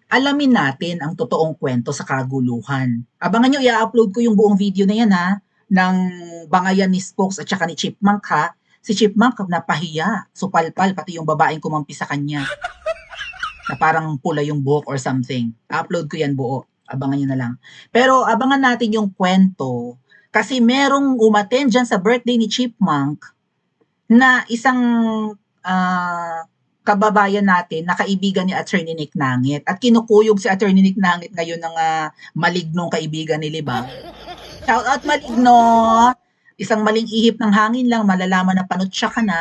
alamin natin ang totoong kwento sa kaguluhan. Abangan nyo, i-upload ko yung buong video na yan ha, ng bangayan ni Spokes at saka ni Chipmunk ha. Si Chipmunk napahiya, supalpal, pati yung babaeng kumampi sa kanya, na parang pula yung buhok or something. Upload ko yan buo, abangan nyo na lang. Pero abangan natin yung kwento, kasi merong umattend dyan sa birthday ni Chipmunk na isang kababayan natin na kaibigan ni Attorney Nick Nangit. At kinukuyog si Attorney Nick Nangit ngayon ng malignong kaibigan ni Libang. Shout out maligno! Isang maling ihip ng hangin lang, malalaman na panutsa ka na.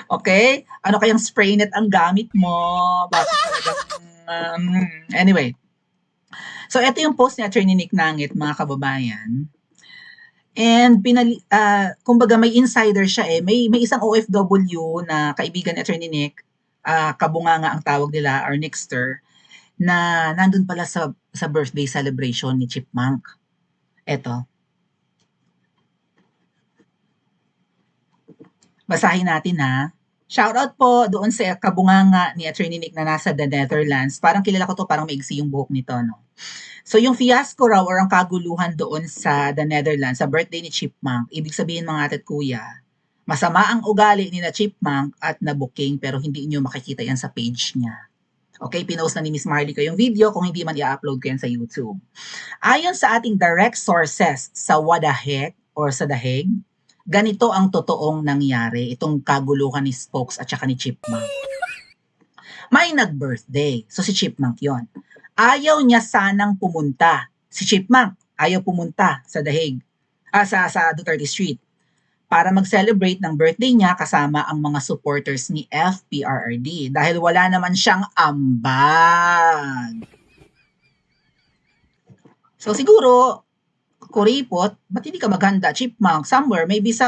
Okay? Ano kayang spray net ang gamit mo? Bakit talagang... anyway. So, ito yung post ni Attorney Nick Nangit, mga kababayan. And kumbaga may insider siya may isang OFW na kaibigan ni Attorney Nick, Kabunganga ang tawag nila or Nickster, na nandun pala sa birthday celebration ni Chipmunk. Eto. Basahin natin ha. Shoutout po doon sa kabunganga ni Attorney Nick na nasa the Netherlands. Parang kilala ko to, parang maigsi yung buhok nito, no? So yung fiasco raw or ang kaguluhan doon sa the Netherlands, sa birthday ni Chipmunk, ibig sabihin mga ate at kuya, masama ang ugali ni na Chipmunk at na booking pero hindi inyo makikita yan sa page niya. Okay, pinost na ni Miss Marley ko yung video, kung hindi man i-upload ko yan sa YouTube. Ayon sa ating direct sources sa What the Heck or sa The Hague, ganito ang totoong nangyari, itong kaguluhan ni Spokes at saka ni Chipmunk. May nag-birthday, so si Chipmunk yon. Ayaw niya sanang pumunta. Si Chipmunk, ayaw pumunta sa The Hague, sa Duterte Street, para mag-celebrate ng birthday niya kasama ang mga supporters ni FPRRD dahil wala naman siyang ambag. So siguro, kuripot, ba't hindi ka maghanda, Chipmunk, somewhere, maybe sa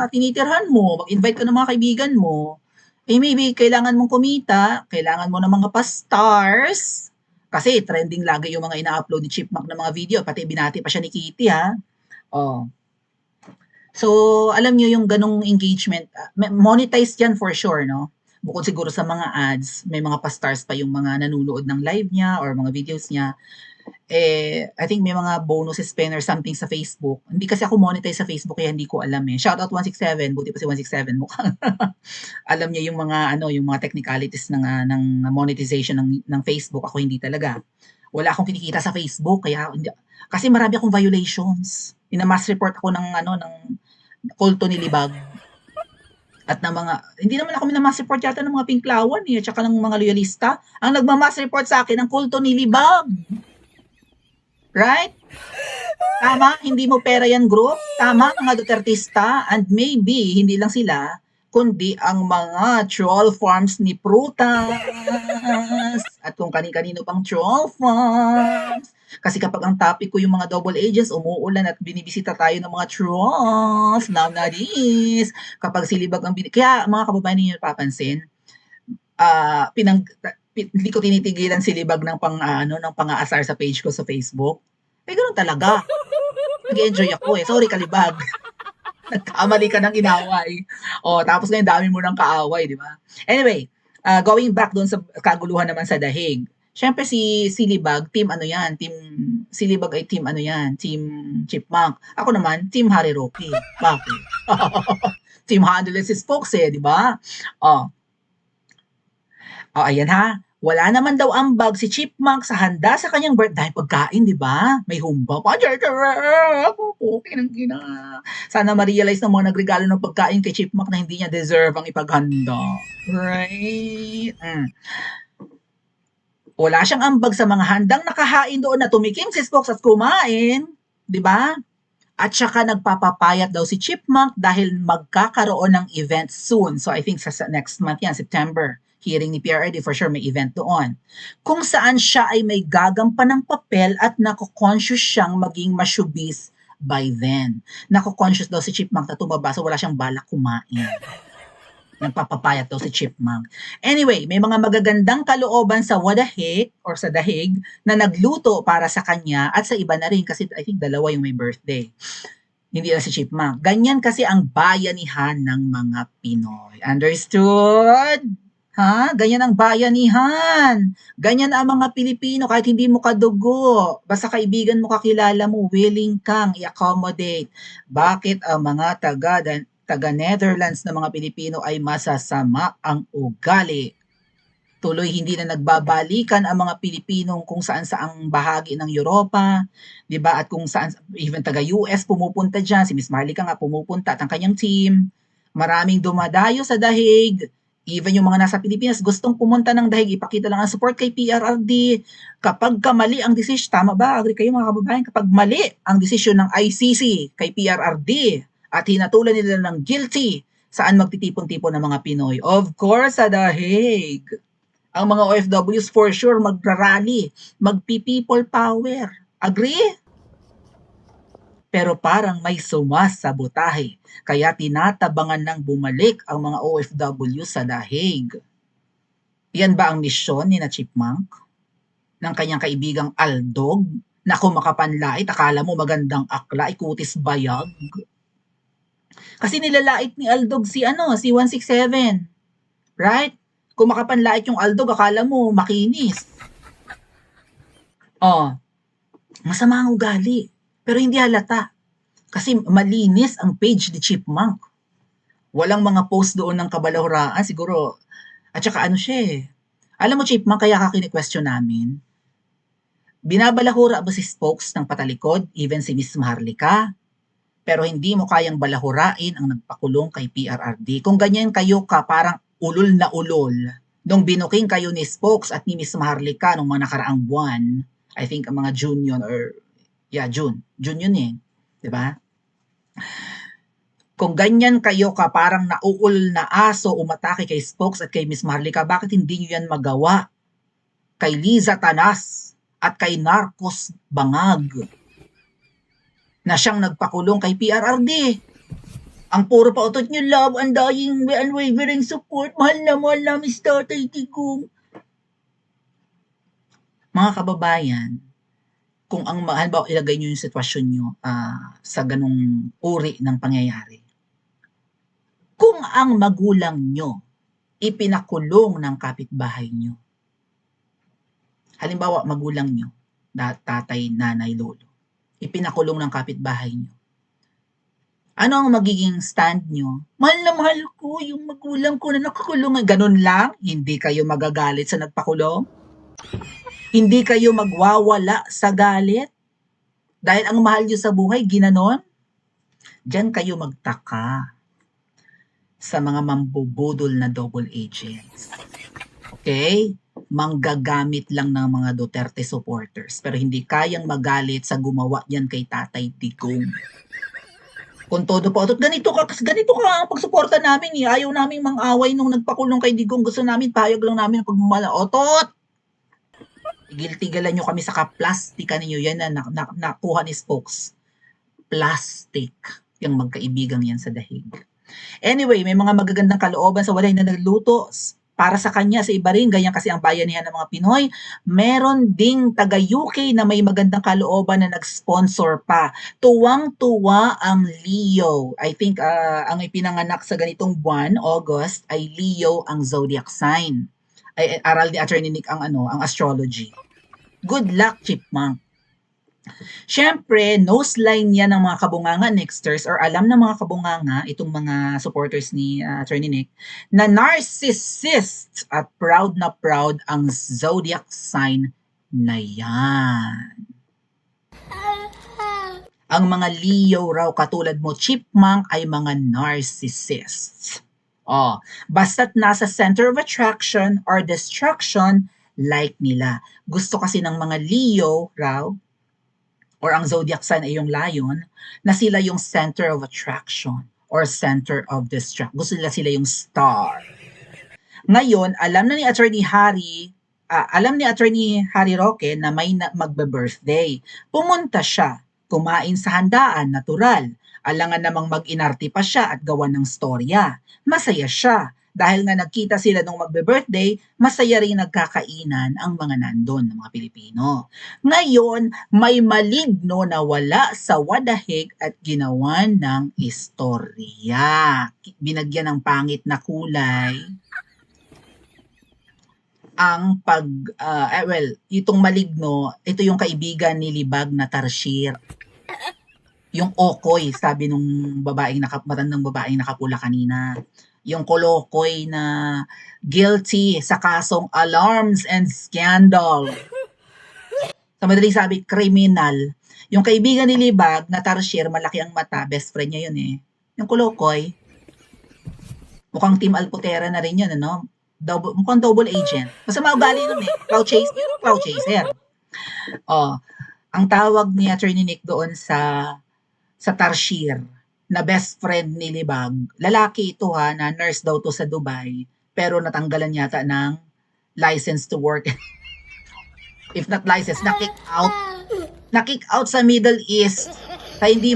tinitirhan mo, mag-invite ka ng mga kaibigan mo, maybe kailangan mong kumita, kailangan mo ng mga pa-stars, kasi trending lagi yung mga ina-upload ni Chipmunk ng mga video, pati binati pa siya ni Kitty ha. Oh. So, alam niyo yung ganong engagement, monetized yan for sure, no? Bukod siguro sa mga ads, may mga pa-stars pa yung mga nanunood ng live niya or mga videos niya. I think may mga bonuses pa or something sa Facebook. Hindi kasi ako monetize sa Facebook kaya hindi ko alam eh. Shoutout 167, buti pa si 167 mukhang alam niya yung mga yung mga technicalities ng monetization ng Facebook. Ako hindi talaga. Wala akong kinikita sa Facebook kaya hindi, kasi marami akong violations. Ina-mass report ako ng kulto ni Libag. At ng mga, hindi naman ako minamass report yata ng mga Pinklawan at saka ng mga loyalista. Ang nagmamass report sa akin ang kulto ni Libag. Right? Tama, hindi mo pera yan group. Tama, mga Dutertista. And maybe, hindi lang sila, kundi ang mga troll farms ni Prutas. At kung kanin-kanino pang troll farms. Kasi kapag ang topic ko yung mga double agents, umuulan at binibisita tayo ng mga trolls. Now na this. Kapag silibag ang kaya mga kababayan ninyo papansin, hindi ko tinitigilan si Libag ng ng pang-aasar sa page ko sa Facebook. Ganoon talaga. Nag-enjoy ako eh. Sorry Kalibag. Nagkamali ka ng inaway. Tapos ngayon dami mo ng kaaway, di ba? Anyway, going back doon sa kaguluhan naman sa The Hague. Syempre si Libag, team yan? Si Libag ay team Team Chipmunk. Ako naman, team Harry Roque. Bakit? Team Handle si Spokes di ba? Ayan ha. Wala naman daw ambag si Chipmunk sa handa sa kanyang birthday. Pagkain, di ba? May humba pa. Okay ng gina. Sana ma-realize ng mga nagregalo ng pagkain kay Chipmunk na hindi niya deserve ang ipaghanda. Right? Wala siyang ambag sa mga handang nakahain doon na tumikim si Spokes at kumain. Di ba? At saka nagpapapayat daw si Chipmunk dahil magkakaroon ng event soon. So I think sa next month yan, September. Hearing ni PRRD, for sure may event doon. Kung saan siya ay may gagampan ng papel at nako-conscious siyang maging masyubis by then. Nako-conscious daw si Chipmunk na tumaba so wala siyang balak kumain. Nagpapapayat daw si Chipmunk. Anyway, may mga magagandang kalooban sa What the Heck or sa The Hague na nagluto para sa kanya at sa iba na rin kasi I think dalawa yung may birthday. Hindi lang si Chipmunk. Ganyan kasi ang bayanihan ng mga Pinoy. Understood? Ha? Ganyan ang bayanihan. Ganyan ang mga Pilipino kahit hindi mo kadugo. Basta kaibigan mo, kakilala mo, willing kang i-accommodate. Bakit ang mga taga Netherlands na mga Pilipino ay masasama ang ugali? Tuloy hindi na nagbabalikan ang mga Pilipinong kung saan-saang bahagi ng Europa, 'di ba? At kung saan even taga US pumupunta diyan, si Miss Marlica nga pumupunta at ang kanyang team. Maraming dumadayo sa dahig. Even yung mga nasa Pilipinas gustong pumunta ng dahig, ipakita lang ang support kay PRRD. Kapag mali ang desisyon, tama ba? Agree kayo mga kababayan? Kapag mali ang desisyon ng ICC kay PRRD at hinatulan nila ng guilty, saan magtitipon-tipon ng mga Pinoy? Of course, sa dahig. Ang mga OFWs for sure magrarally, magpi-people power. Agree? Pero parang may sumasabotahe, kaya tinatabangan ng bumalik ang mga OFW sa dahig. Yan ba ang misyon ni na Chipmunk? Ng kanyang kaibigang Aldog? Na kumakapanlait, akala mo magandang akla, ikutis bayag? Kasi nilalait ni Aldog si 167. Right? Kung makapanlait yung Aldog, akala mo makinis. Masama ang ugali. Pero hindi halata. Kasi malinis ang page ni Chipmunk. Walang mga post doon ng kabalahuraan. Siguro, at saka siya Alam mo, Chipmunk, kaya ka kini-question namin. Binabalahura ba si spokes ng patalikod, even si Miss Maharlika? Pero hindi mo kayang balahurain ang nagpakulong kay PRRD. Kung ganyan kayo ka, parang ulol na ulol, nung binuking kayo ni Spokes at ni Miss Maharlika nung mga nakaraang buwan, I think ang mga June yun, June yun eh. Diba? Kung ganyan kayo ka, parang nauul na aso umatake kay Spokes at kay Miss Maharlika, bakit hindi nyo yan magawa kay Liza Tanas at kay Narcos Bangag na siyang nagpakulong kay PRRD? Ang puro pa utot nyo, love, undying, unwavering support, mahal na Miss Tatay Digong. Mga kababayan, kung ang halimbawa ilagay nyo yung sitwasyon nyo sa ganung uri ng pangyayari. Kung ang magulang nyo ipinakulong ng kapitbahay nyo, halimbawa magulang nyo, tatay, nanay, lolo, ipinakulong ng kapitbahay nyo, ano ang magiging stand nyo? Mahal na mahal ko yung magulang ko na nakakulong. Ganun lang? Hindi kayo magagalit sa nagpakulong? Hindi kayo magwawala sa galit? Dahil ang mahal nyo sa buhay, ginanon? Diyan kayo magtaka sa mga mambubudol na double agents. Okay? Manggagamit lang ng mga Duterte supporters, pero hindi kayang magalit sa gumawa yan kay Tatay Digong. Kung todo po, ganito ka ang pagsuporta namin eh. Ayaw namin mang-away nung nagpakulong kay Digong. Gusto namin, pahayag lang namin ang pagmamala. Otot! Tigil-tigilan nyo kami sa kaplastikan ninyo. Yan na nakuha ni Spokes. Plastic. Yung magkaibigang yan sa dahig. Anyway, may mga magagandang kalooban sa walay na nagluto para sa kanya, sa iba rin, ganyan kasi ang bayanihan ng mga Pinoy. Meron ding taga-UK na may magandang kalooban na nag-sponsor pa. Tuwang-tuwa ang Leo. I think ang ipinanganak sa ganitong buwan, August, ay Leo ang zodiac sign. Ay aral ni Attorney Nick ang astrology. Good luck, Chipmunk. Siyempre, nose-line yan ng mga kabunganga nexters or alam ng mga kabunganga, itong mga supporters ni Attorney Nick, na narcissist at proud na proud ang zodiac sign na yan. Ang mga Leo raw katulad mo, Chipmunk, ay mga narcissists. Basta't nasa center of attraction or destruction, like nila. Gusto kasi ng mga Leo raw, or ang zodiac sign ay yung lion, na sila yung center of attraction or center of destruction. Gusto nila sila yung star. Ngayon, alam ni Attorney Harry Roque na may magbe-birthday. Pumunta siya, kumain sa handaan, natural. Alangan namang mag-inarte pa siya at gawa ng storya. Masaya siya. Dahil nga nagkita sila nung magbe-birthday, masaya rin nagkakainan ang mga nandun, ng mga Pilipino. Ngayon, may maligno na wala sa wadahig at ginawa ng istorya. Binagyan ng pangit na kulay ang well, itong Maligno, ito yung kaibigan ni Libag na Tarsier. Yung Okoy, sabi nung matandang babaeng nakapula kanina. Yung Kolokoy na guilty sa kasong alarms and scandal. Sa madaling sabi, kriminal. Yung kaibigan ni Libag na Tarsier, malaki ang mata, best friend niya yun eh. Yung Kolokoy, mukhang Team Alputera na rin yun, ano? Mukhang double agent. Basta maugali nun eh. Cloud chaser. Oh, ang tawag ni Attorney Nick doon sa Tarsier na best friend ni Libag, lalaki ito ha, na nurse daw to sa Dubai, pero natanggalan yata ng license to work. If not license, na-kick out sa Middle East. Kaya hindi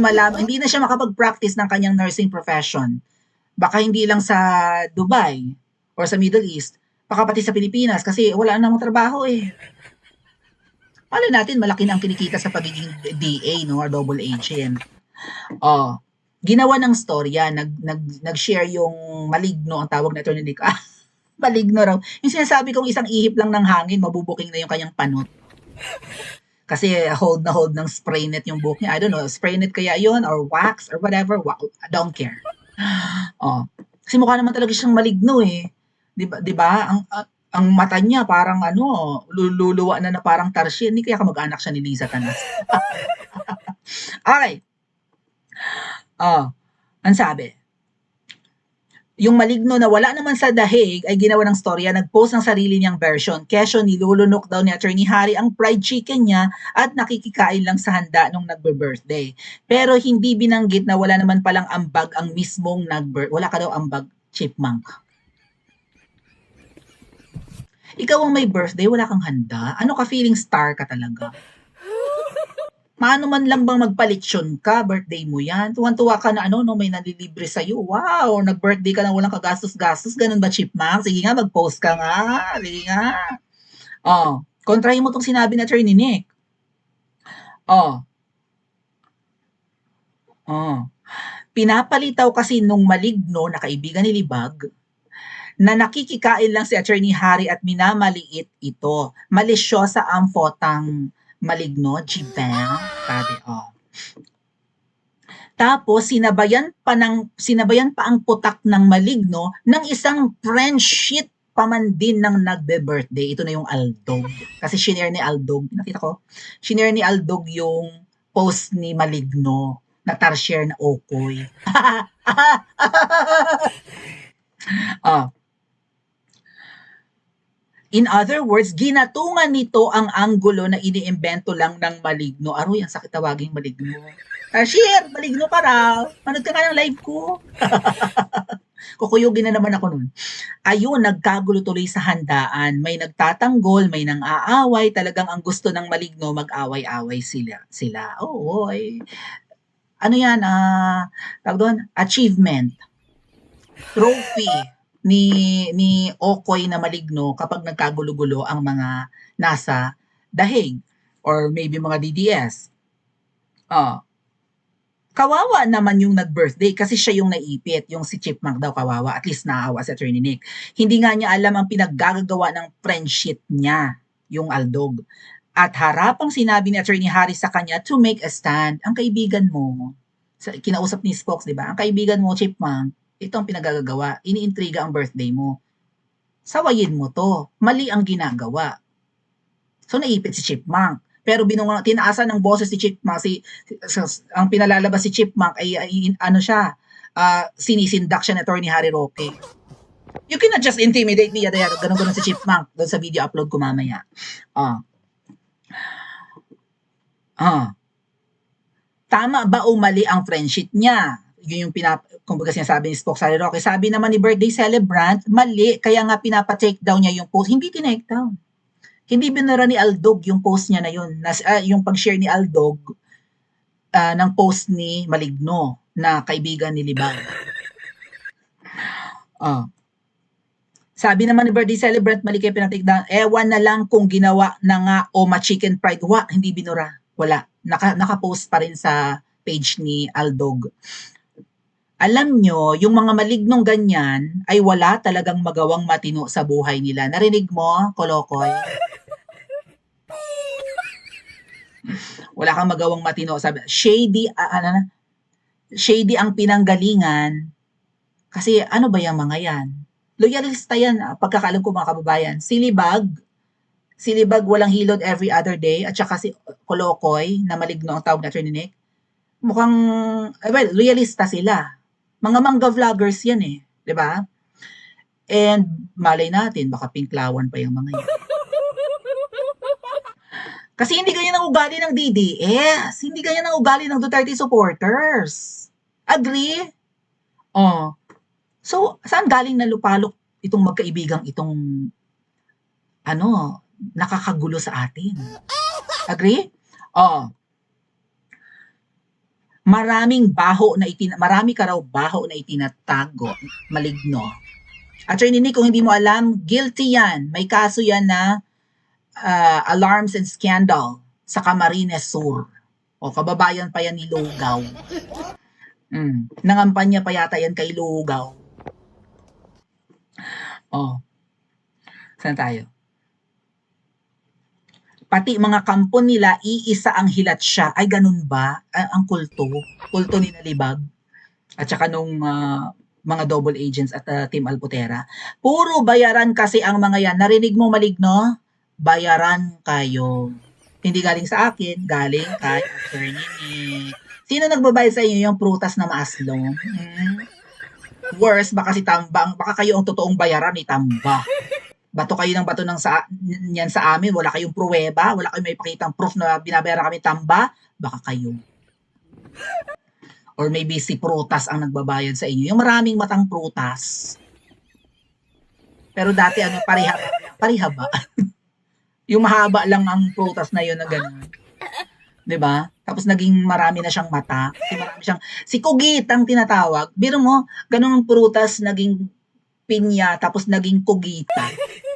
na siya makapag-practice ng kanyang nursing profession. Baka hindi lang sa Dubai or sa Middle East, baka pati sa Pilipinas kasi wala namang trabaho eh. Pala natin malaki na ang kinikita sa pagiging DA, no, or double agent. Ginawa ng storya, nag-share yung Maligno, ang tawag na Attorney Nick. Maligno raw. Yung sinasabi kong isang ihip lang ng hangin, mabubuking na yung kanyang panot. Kasi hold ng spray net yung buhok niya. I don't know, spray net kaya yun, or wax, or whatever. I don't care. Kasi mukha naman talaga siyang maligno eh. Diba? Ang mata niya parang luluwa na parang Tarsier. Hindi kaya kamag-anak siya ni Liza Tanas. Okay. Ang sabi, yung Maligno na wala naman sa dahig ay ginawa ng storya, nag-post ng sarili niyang version. Kesyo nilulunok daw ni Attorney Harry ang fried chicken niya at nakikikain lang sa handa nung nagbe-birthday. Pero hindi binanggit na wala naman palang ambag ang mismong wala ka daw ambag, chipmunk. Ikaw ang may birthday, wala kang handa? Ano ka, feeling star ka talaga? Maano man lang bang magpalitsyon ka, birthday mo yan? Tuwan-tuwa ka na may nalilibre sa'yo. Wow, nag-birthday ka na walang kagastos-gastos. Ganun ba, chipmunk? Sige nga, mag-post ka nga. Sige nga. Kontrahin mo tong sinabi ni Attorney Nick. Pinapalitaw kasi nung Maligno na kaibigan ni Libag na nakikikain lang si Attorney Harry at minamaliit ito. Malisyosa ang fotang Maligno, Jibang, sabi, Tapos, sinabayan pa ang putak ng Maligno ng isang friendship pa man din ng nagbe-birthday. Ito na yung Aldog. Kasi shinare ni Aldog, nakita ko, shinare ni Aldog yung post ni Maligno na Tarsier na Okoy. In other words, ginatungan nito ang anggulo na iniimbento lang ng Maligno. Aroy, ang sakit tawaging Maligno. Tarsier, Maligno ka raw. Manood ka nga ng live ko. Kukuyugin na naman ako nun. Ayun, nagkagulo tuloy sa handaan. May nagtatanggol, may nang-aaway. Talagang ang gusto ng Maligno, mag-away-away sila. Oo, ano yan? Tawag doon? Achievement. Trophy ni Okoy na Maligno kapag nagkagulo-gulo ang mga nasa dahig or maybe mga DDS. Kawawa naman yung nag-birthday kasi siya yung naipit, yung si Chipmunk daw kawawa, at least naawa si Attorney Nick. Hindi nga niya alam ang pinaggagawa ng friendship niya, yung Aldog. At harapang sinabi ni Attorney Harry sa kanya to make a stand. Ang kaibigan mo, kinausap ni Spokes, di ba? Ang kaibigan mo, Chipmunk, ito ang pinagagawa, iniintriga ang birthday mo. Sawayin mo to. Mali ang ginagawa. So, naipit si Chipmunk. Pero tinaasan ng boses si Chipmunk, ang pinalalabas si Chipmunk ay sinisindak siya ni Attorney Harry Roque. You cannot just intimidate me, ganun si Chipmunk doon sa video upload ko mamaya. Tama ba o mali ang friendship niya? Yun yung kumbaga sinasabi ni Spokes Harry Roque. Sabi naman ni birthday celebrant, mali, kaya nga pinapa-take down niya yung post. Hindi tinake down. Hindi binura ni Aldog yung post niya na yun. Yung pag-share ni Aldog ng post ni Maligno na kaibigan ni Libag. Sabi naman ni birthday celebrant, mali kaya pinatake down. Ewan na lang kung ginawa na nga o ma-chicken fried. Hindi binura. Wala. Naka-post pa rin sa page ni Aldog. Alam nyo, yung mga malignong ganyan ay wala talagang magawang matino sa buhay nila. Narinig mo, Kolokoy? Wala kang magawang matino. Sabi, shady ang pinanggalingan. Kasi ano ba yung mga yan? Loyalista yan, pagkakaalam ko mga kababayan. Silibag walang hilod every other day, at saka si Kolokoy, na maligno ang tawag na Attorney Nick, mukhang, well, loyalista sila. Mga mangga vloggers yan eh, di ba? And malay natin, baka pinklawan pa yung mga yan. Kasi hindi ganyan ang ugali ng DDS. Hindi ganyan ang ugali ng Duterte supporters. Agree? Oh. So, saan galing na lupalok itong magkaibigang itong nakakagulo sa atin? Agree? Oh. Marami ka raw baho na itinatago, maligno. Attorney Nick, kung hindi mo alam, guilty yan. May kaso yan na alarms and scandal sa Camarines Sur. O, kababayan pa yan ni Lugaw. Nangampanya pa yata yan kay Lugaw. O, saan tayo? Pati mga kampon nila, iisa ang hilat siya. Ay, ganun ba? Ang kulto ni Nalibag. At saka nung mga double agents at Team Alputera. Puro bayaran kasi ang mga yan. Narinig mo, maligno? Bayaran kayo. Hindi galing sa akin, galing kay Attorney Nick. Sino nagbabayad sa inyo yung prutas na maaslong? Worse, baka si Tamba, baka kayo ang totoong bayaran ni Tamba. Bato kayo ng bato yan sa amin, wala kayong pruweba, wala kayong may pakitang proof na binabayaran kami Tamba, baka kayo. Or maybe si prutas ang nagbabayad sa inyo. Yung maraming matang prutas. Pero dati pariha ba? Yung mahaba lang ang prutas na yun na gano'n. 'Di ba? Tapos naging marami na siyang mata. Si Kugit ang tinatawag. Biro mo, ganun ang prutas naging pinya tapos naging kugita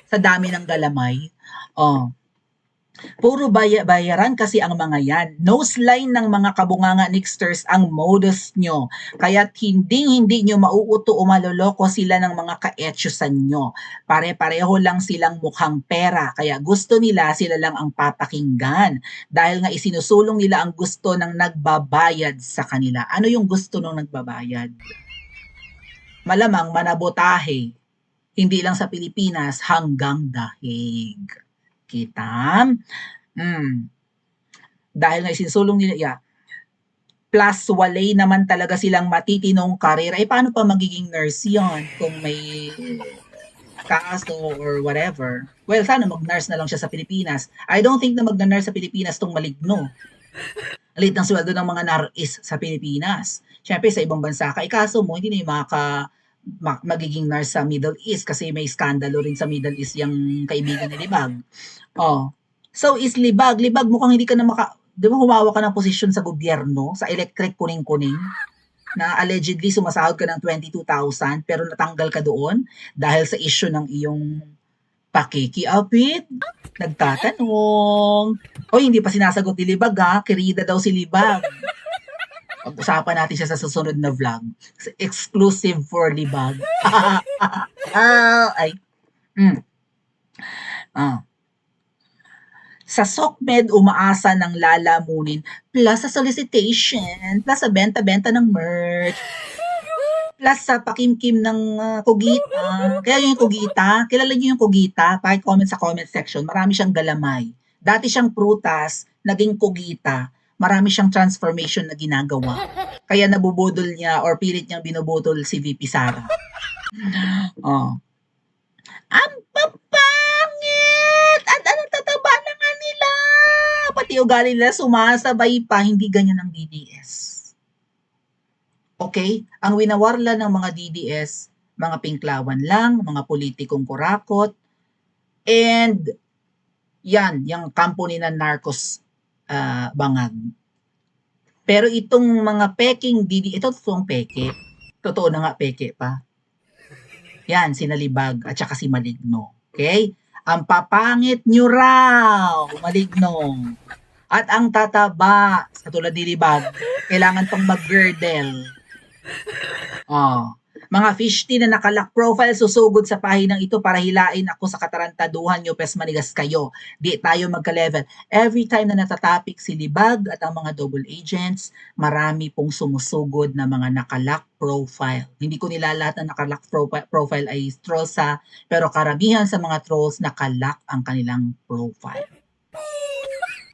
sa dami ng galamay. Oh. Puro bayaran kasi ang mga yan. Nose line ng mga kabunganga nixters ang modus nyo. Kaya't hindi nyo mauuto o maloloko sila ng mga ka-etsyusan nyo. Pare-pareho lang silang mukhang pera. Kaya gusto nila sila lang ang papakinggan. Dahil nga isinusulong nila ang gusto ng nagbabayad sa kanila. Ano yung gusto ng nagbabayad? Malamang manabotahe. Hindi lang sa Pilipinas, hanggang dahig. Kita? Dahil nga isinsulong nila, plus walay naman talaga silang matitinong karera. Paano pa magiging nurse yon kung may kaso or whatever? Well, sana mag-nurse na lang siya sa Pilipinas. I don't think na mag-nurse sa Pilipinas tong maligno. Alit ng sweldo ng mga naris sa Pilipinas. Siyempre, sa ibang bansa ka, kaso mo, hindi na yung magiging nurse sa Middle East kasi may skandalo rin sa Middle East yung kaibigan ni Libag. Oh. So is Libag mukhang hindi ka na di ba humawa ka ng posisyon sa gobyerno, sa electric kuning-kuning, na allegedly sumasahod ka ng 22,000 pero natanggal ka doon dahil sa issue ng iyong pakikiapid. Nagtatanong. Hindi pa sinasagot ni Libag ha, kirida daw si Libag. Pag-usapan natin siya sa susunod na vlog. Exclusive for Libag. Sa SOCMED, umaasa ng lalamunin plus sa solicitation, plus sa benta-benta ng merch, plus sa pakimkim ng kugita. Kaya yung kugita, kilala niyo yung kugita? Paki-comment sa comment section. Marami siyang galamay. Dati siyang prutas, naging kugita. Marami siyang transformation na ginagawa. Kaya nabubudol niya or pilit niyang binubudol si VP Sara. Ang papangit! At anong tataba na nga nila? Pati ugali nila sumasabay pa, hindi ganyan ang DDS. Okay? Ang winawarla ng mga DDS, mga pinklawan lang, mga politikong kurakot, and yan, yung kampo ni na narcos bangag. Pero itong mga peking ito totoong peke. Totoo na nga peke pa. Yan, si Nalibag at saka si Maligno. Okay? Ang papangit nyo raw, Maligno. At ang tataba, katulad ni Libag, kailangan pang mag-girdle. Oh, mga fishty na naka-lock profile susugod sa pahinang ito para hilain ako sa katarantaduhan niyo pes manigas kayo. Di tayo magka-level. Every time na natatapik si Libag at ang mga double agents, marami pong sumusugod na mga naka-lock profile. Hindi ko nilalahat na naka-lock profile ay trolls ha, pero karamihan sa mga trolls naka-lock ang kanilang profile.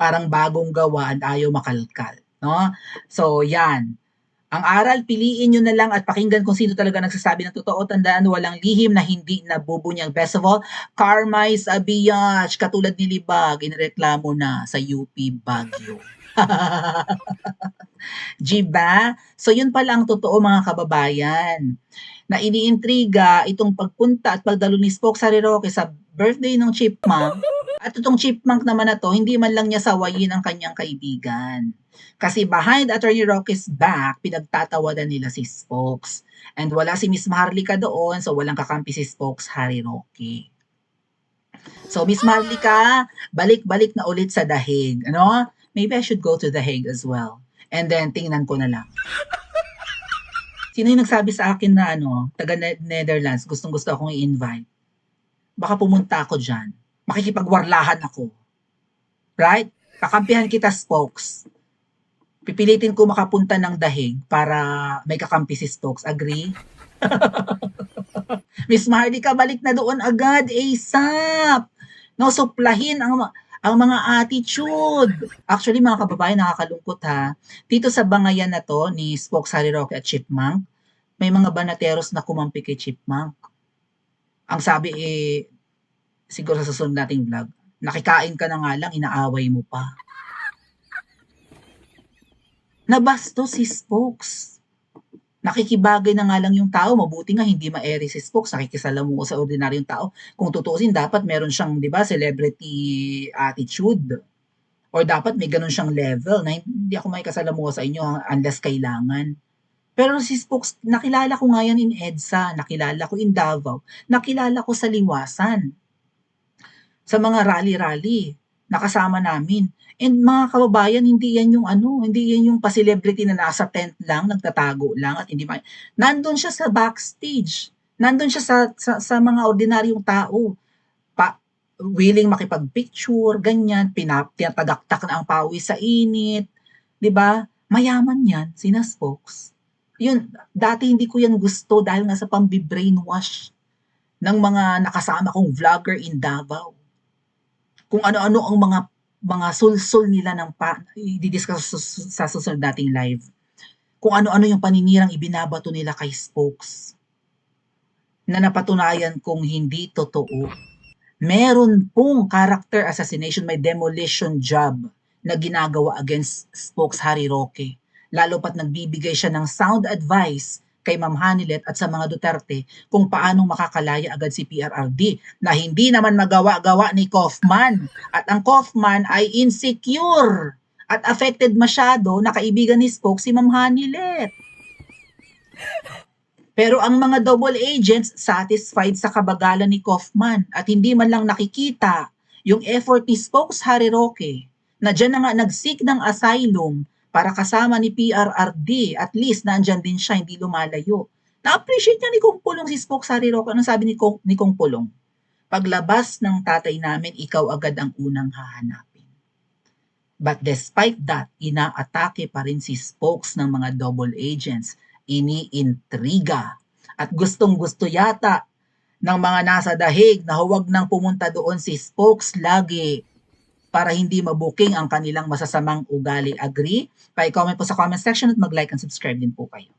Parang bagong gawa at ayaw makalkal, no? So, yan. Ang aral, piliin nyo na lang at pakinggan kung sino talaga nagsasabi ng totoo. Tandaan, walang lihim na hindi nabubunyag. Best of all, karma is a biatch. Katulad ni Libag, inireklamo na sa UP Baguio. Diba? So yun pala ang totoo mga kababayan. Na iniintriga itong pagpunta at pagdalo ni Spoke sa Roque sa birthday ng Chipmunk. At itong Chipmunk naman na to, hindi man lang niya sawayin ang kanyang kaibigan. Kasi behind Attorney Roque's back, pinagtatawadan nila si Spokes. And wala si Miss Maharlika doon, so walang kakampi si Spokes, Harry Roque. So Miss Maharlika, balik-balik na ulit sa dahig. Ano? Maybe I should go to The Hague as well. And then, tingnan ko na lang. Sino yung nagsabi sa akin na taga Netherlands, gustong-gusto akong i-invite? Baka pumunta ako dyan. Makikipagwarlahan ako. Right? Kakampihan kita, Spokes. Pipilitin ko makapunta ng dahig para may kakampi si Stokes. Agree? Miss Maharlika, balik na doon agad, ASAP. No, suplahin ang mga attitude. Actually, mga kababayan, nakakalungkot ha. Dito sa bangayan na to, ni Spokes, Harry Roque at Chipmunk, may mga banateros na kumampi kay Chipmunk. Ang sabi siguro sa susunod nating vlog, nakikain ka na nga lang, inaaway mo pa. Nabasto si Spokes. Nakikibagay na nga lang yung tao, mabuti nga hindi ma-eri si Spokes, nakikisalamuha sa ordinaryong tao. Kung tutuusin, dapat meron siyang, di ba, celebrity attitude. Or dapat may ganun siyang level na hindi ako makikasalamuha sa inyo unless kailangan. Pero si Spokes, nakilala ko nga yan in EDSA, nakilala ko in Davao, nakilala ko sa Liwasan. Sa mga rally-rally, nakasama namin. And mga kababayan, hindi yan yung pa-celebrity na nasa tent lang, nagtatago lang at hindi nandun siya sa backstage. Nandun siya sa mga ordinaryong tao. Willing makipag-picture, ganyan, tinatagaktak na ang pawis sa init. 'Di ba? Mayaman yan, sina Spokes. Yun, dati hindi ko yan gusto dahil nga sa pambi-brainwash ng mga nakasama kong vlogger in Davao. Kung ano-ano ang mga sulsul nila ng i-discuss sa susunod nating live. Kung ano-ano yung paninirang ibinabato nila kay Spokes na napatunayan kong hindi totoo. Meron pong character assassination, may demolition job na ginagawa against Spokes Harry Roque. Lalo pat nagbibigay siya ng sound advice kay Ma'am Hanilet at sa mga Duterte kung paanong makakalaya agad si PRRD na hindi naman magawa-gawa ni Kaufman. At ang Kaufman ay insecure at affected masyado na kaibigan ni Spokes si Ma'am Hanilet. Pero ang mga double agents satisfied sa kabagalan ni Kaufman at hindi man lang nakikita yung effort ni Spokes Harry Roque na dyan na nga nag-seek ng asylum para kasama ni PRRD, at least nandyan din siya, hindi lumalayo. Na-appreciate niya ni Kong Pulong si Spokes Harry Roque. Anong sabi ni Kong Pulong? Paglabas ng tatay namin, ikaw agad ang unang hahanapin. But despite that, inaatake pa rin si Spokes ng mga double agents. Iniintriga. At gustong-gusto yata ng mga nasa dahig na huwag nang pumunta doon si Spokes lagi para hindi mabuking ang kanilang masasamang ugali. Agree? Pa-comment po sa comment section at mag-like and subscribe din po kayo.